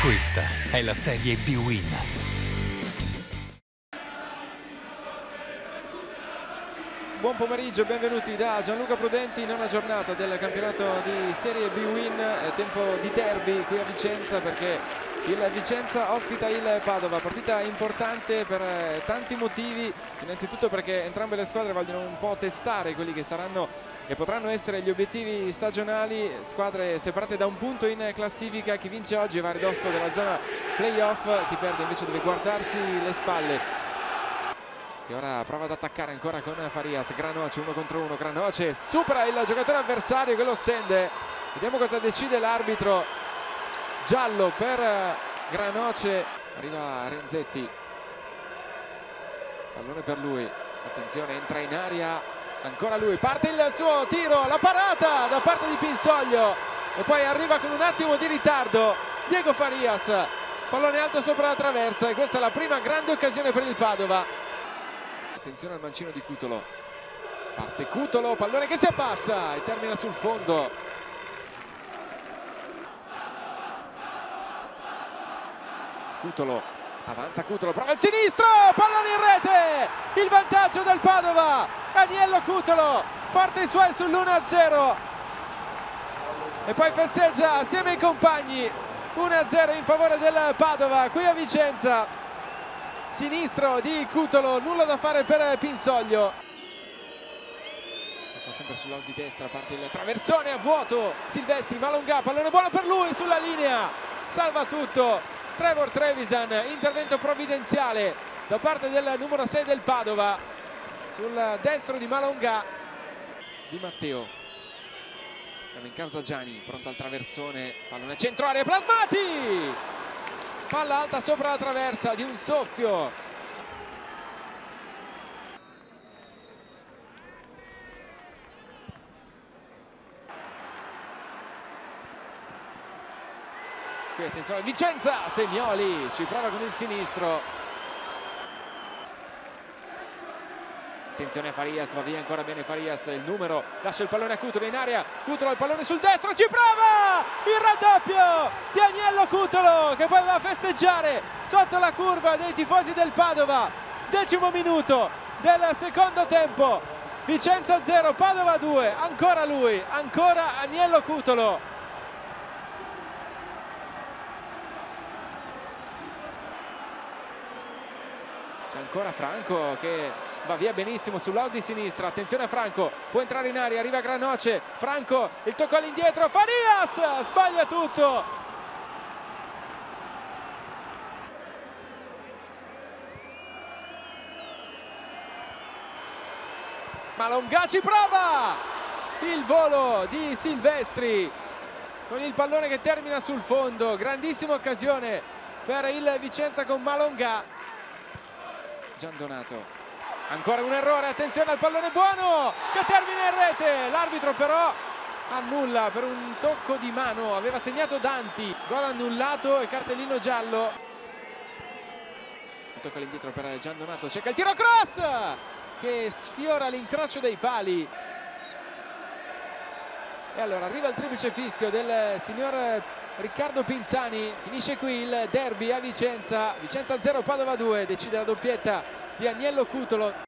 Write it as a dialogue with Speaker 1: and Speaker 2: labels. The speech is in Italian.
Speaker 1: Questa è la Serie B-Win.
Speaker 2: Buon pomeriggio e benvenuti da Gianluca Prudenti, nona giornata del campionato di Serie B-Win. È tempo di derby qui a Vicenza perché il Vicenza ospita il Padova, partita importante per tanti motivi. Innanzitutto perché entrambe le squadre vogliono un po' testare quelli che saranno e potranno essere gli obiettivi stagionali. Squadre separate da un punto in classifica, chi vince oggi va a ridosso della zona playoff, chi perde invece deve guardarsi le spalle. E ora prova ad attaccare ancora con Farias. Granoce 1 contro 1, Granoce supera il giocatore avversario che lo stende. Vediamo cosa decide l'arbitro. Giallo per Granoce. Arriva Renzetti, pallone per lui, attenzione, entra in aria ancora lui, parte il suo tiro, la parata da parte di Pinsoglio e poi arriva con un attimo di ritardo Diego Farias, pallone alto sopra la traversa e questa è la prima grande occasione per il Padova. Attenzione al mancino di Cutolo, parte Cutolo, pallone che si abbassa e termina sul fondo. Cutolo, avanza Cutolo, prova il sinistro, pallone in rete, il vantaggio del Padova. Aniello Cutolo porta i suoi sull'1-0 e poi festeggia assieme ai compagni. 1-0 in favore del Padova qui a Vicenza. Sinistro di Cutolo, nulla da fare per Pinsoglio. Fa sempre sul lato di destra, parte il traversone a vuoto. Silvestri, Malongà, pallone buono per lui sulla linea, salva tutto Trevor Trevisan. Intervento provvidenziale da parte del numero 6 del Padova sul destro di Malongà. Di Matteo, in causa Gianni, pronto al traversone, pallone centro area, Plasmati, palla alta sopra la traversa di un soffio. Qui attenzione Vicenza, Semioli ci prova con il sinistro. Attenzione a Farias, va via ancora bene Farias, il numero lascia il pallone a Cutolo in area, Cutolo il pallone sul destro, ci prova il raddoppio di Aniello Cutolo che poi va a festeggiare sotto la curva dei tifosi del Padova. 10° minuto del secondo tempo, Vicenza 0, Padova 2, ancora lui, ancora Aniello Cutolo. C'è ancora Franco che va via benissimo sul lato di sinistra, attenzione a Franco, può entrare in aria, arriva Granoce, Franco, il tocco all'indietro, Farias sbaglia tutto. Malongà ci prova, il volo di Silvestri con il pallone che termina sul fondo, grandissima occasione per il Vicenza con Malongà. Giandonato, ancora un errore, attenzione al pallone buono che termina in rete, l'arbitro però annulla per un tocco di mano, aveva segnato Danti, gol annullato e cartellino giallo. Il tocco all'indietro per Giandonato, cerca il tiro cross che sfiora l'incrocio dei pali e allora arriva il triplice fischio del signor Riccardo Pinzani. Finisce qui il derby a Vicenza. Vicenza 0, Padova 2, decide la doppietta di Aniello Cutolo.